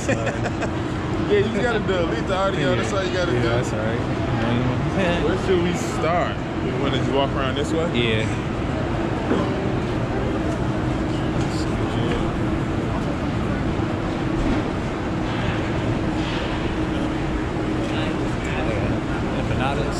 Yeah, you gotta delete the audio. That's all you gotta do. Yeah, that's all right. Where should we start? You want to just walk around this way? Yeah. Empanadas.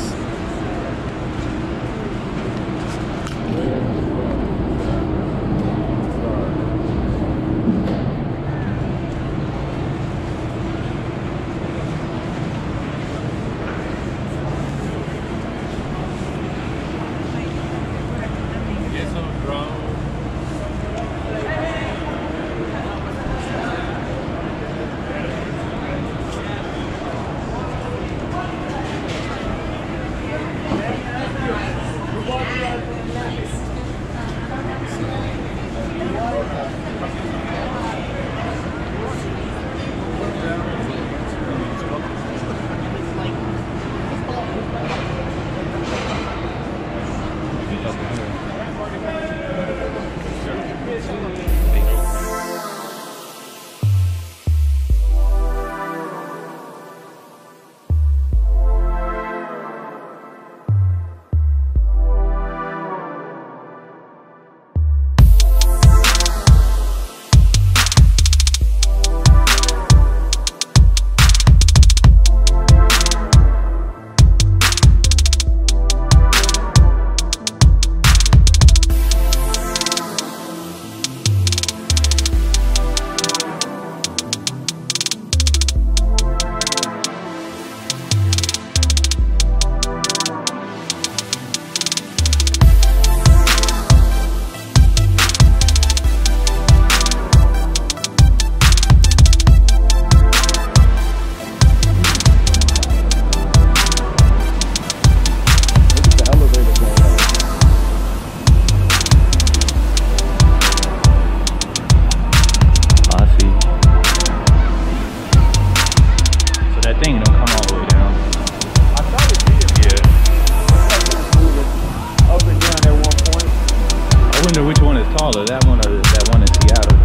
That one or that one in Seattle?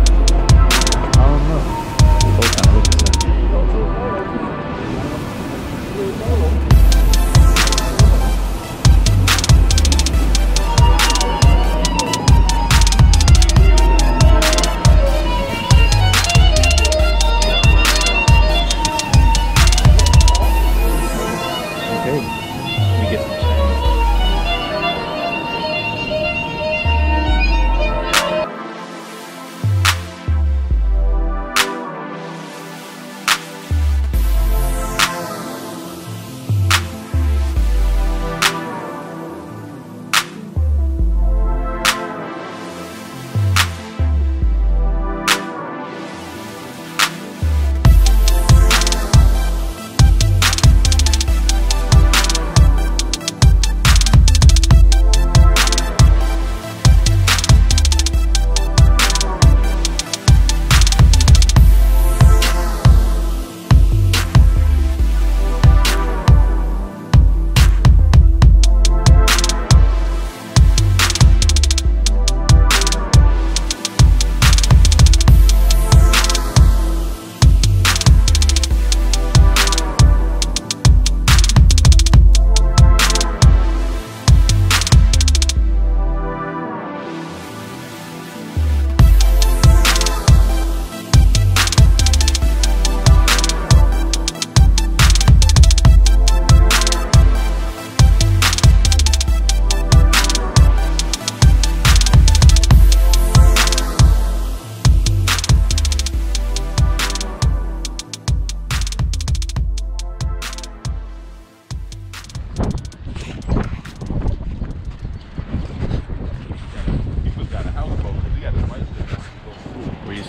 I don't know. They both kind of look the Okay, let me get some change.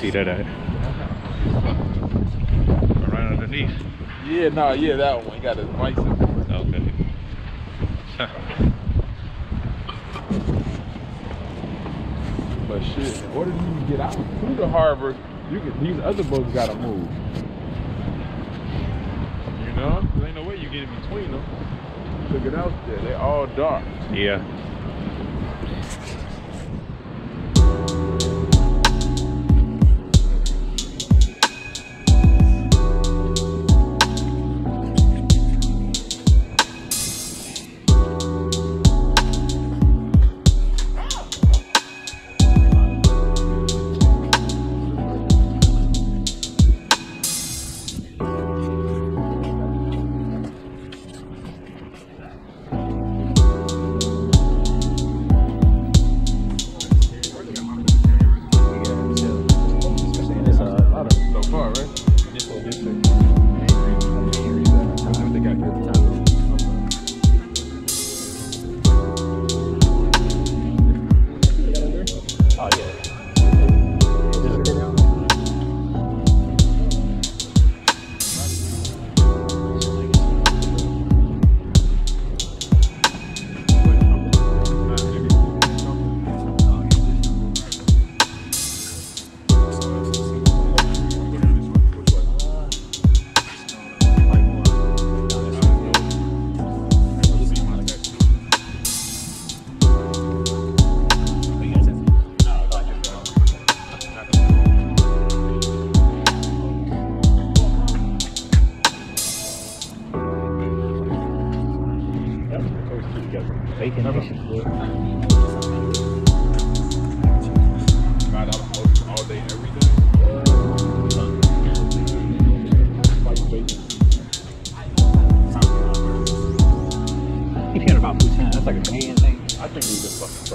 See that at? Right underneath. Yeah, no, yeah, that one. You got his license. Okay. But shit, in order to get out to the harbor, these other boats gotta move. You know? There ain't no way you get in between them. Look it out there, they all dark. Yeah.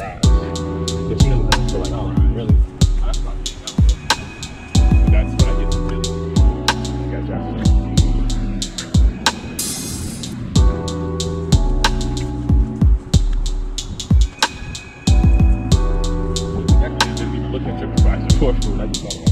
drives. The Philly. So like, oh, really? That's what I get to Philly. You gotta drive to Philly. Actually, I didn't even look at TripAdvisor for food. I just thought